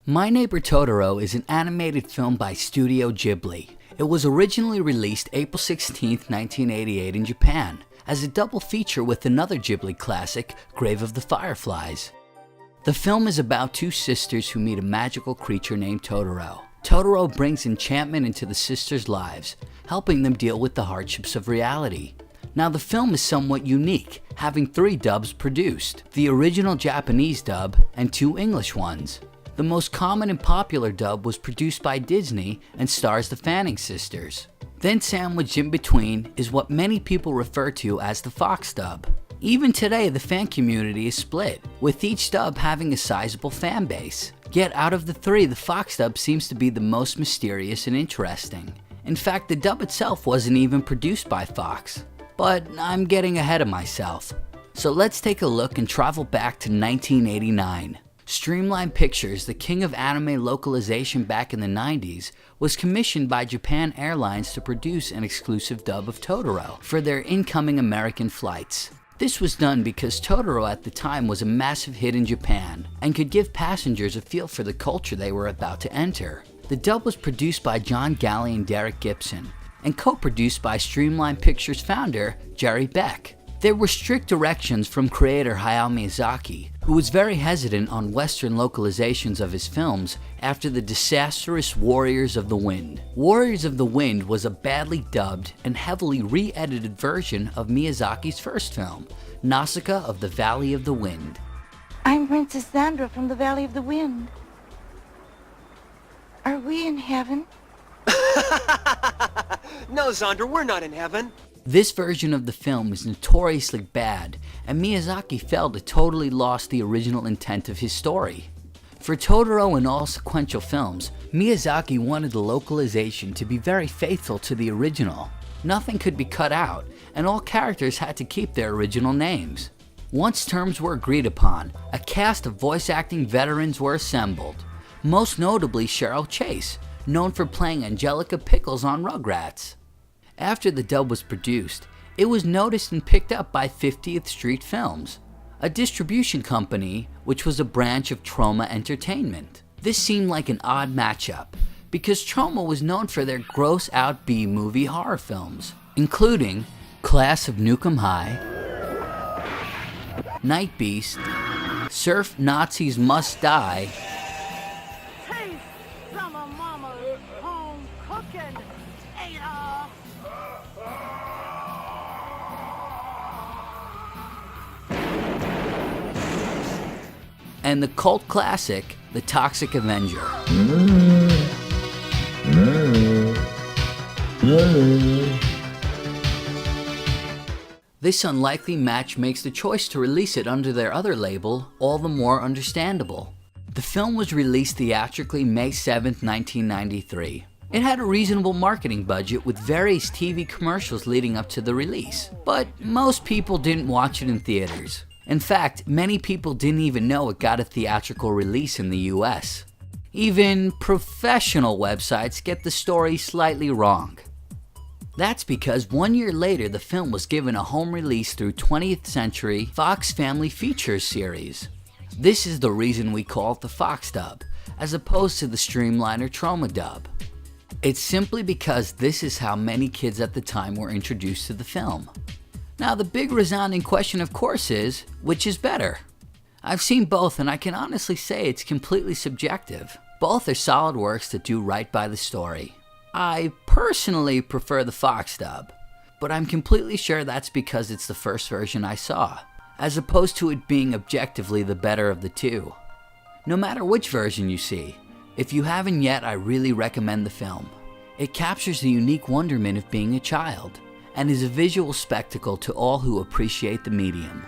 My Neighbor Totoro is an animated film by Studio Ghibli. It was originally released April 16, 1988 in Japan, as a double feature with another Ghibli classic, Grave of the Fireflies. The film is about two sisters who meet a magical creature named Totoro. Totoro brings enchantment into the sisters' lives, helping them deal with the hardships of reality. Now the film is somewhat unique, having 3 dubs produced, the original Japanese dub and 2 English ones. The most common and popular dub was produced by Disney and stars the Fanning sisters. Then sandwiched in between is what many people refer to as the Fox dub. Even today the fan community is split, with each dub having a sizable fan base. Yet out of the 3, the Fox dub seems to be the most mysterious and interesting. In fact, the dub itself wasn't even produced by Fox. But I'm getting ahead of myself. So let's take a look and travel back to 1989. Streamline Pictures, the king of anime localization back in the 90s, was commissioned by Japan Airlines to produce an exclusive dub of Totoro for their incoming American flights. This was done because Totoro at the time was a massive hit in Japan and could give passengers a feel for the culture they were about to enter. The dub was produced by John Galley and Derek Gibson and co-produced by Streamline Pictures founder Jerry Beck. There were strict directions from creator Hayao Miyazaki, who was very hesitant on Western localizations of his films after the disastrous Warriors of the Wind. Warriors of the Wind was a badly dubbed and heavily re-edited version of Miyazaki's first film, Nausicaa of the Valley of the Wind. I'm Princess Sandra from the Valley of the Wind. Are we in heaven? No, Sandra, we're not in heaven. This version of the film is notoriously bad, and Miyazaki felt it totally lost the original intent of his story. For Totoro and all sequential films, Miyazaki wanted the localization to be very faithful to the original. Nothing could be cut out, and all characters had to keep their original names. Once terms were agreed upon, a cast of voice acting veterans were assembled, most notably Cheryl Chase, known for playing Angelica Pickles on Rugrats. After the dub was produced, it was noticed and picked up by 50th Street Films, a distribution company which was a branch of Troma Entertainment. This seemed like an odd matchup, because Troma was known for their gross-out B-movie horror films, including Class of Nuke High, Night Beast, Surf Nazis Must Die, and the cult classic, The Toxic Avenger. This unlikely match makes the choice to release it under their other label all the more understandable. The film was released theatrically May 7, 1993. It had a reasonable marketing budget with various TV commercials leading up to the release, but most people didn't watch it in theaters. In fact, many people didn't even know it got a theatrical release in the US. Even professional websites get the story slightly wrong. That's because 1 year later the film was given a home release through 20th Century Fox Family Features series. This is the reason we call it the Fox dub, as opposed to the Streamline or Troma dub. It's simply because this is how many kids at the time were introduced to the film. Now the big resounding question of course is, which is better? I've seen both and I can honestly say it's completely subjective. Both are solid works that do right by the story. I personally prefer the Fox dub, but I'm completely sure that's because it's the first version I saw, as opposed to it being objectively the better of the two. No matter which version you see, if you haven't yet, I really recommend the film. It captures the unique wonderment of being a child, and is a visual spectacle to all who appreciate the medium.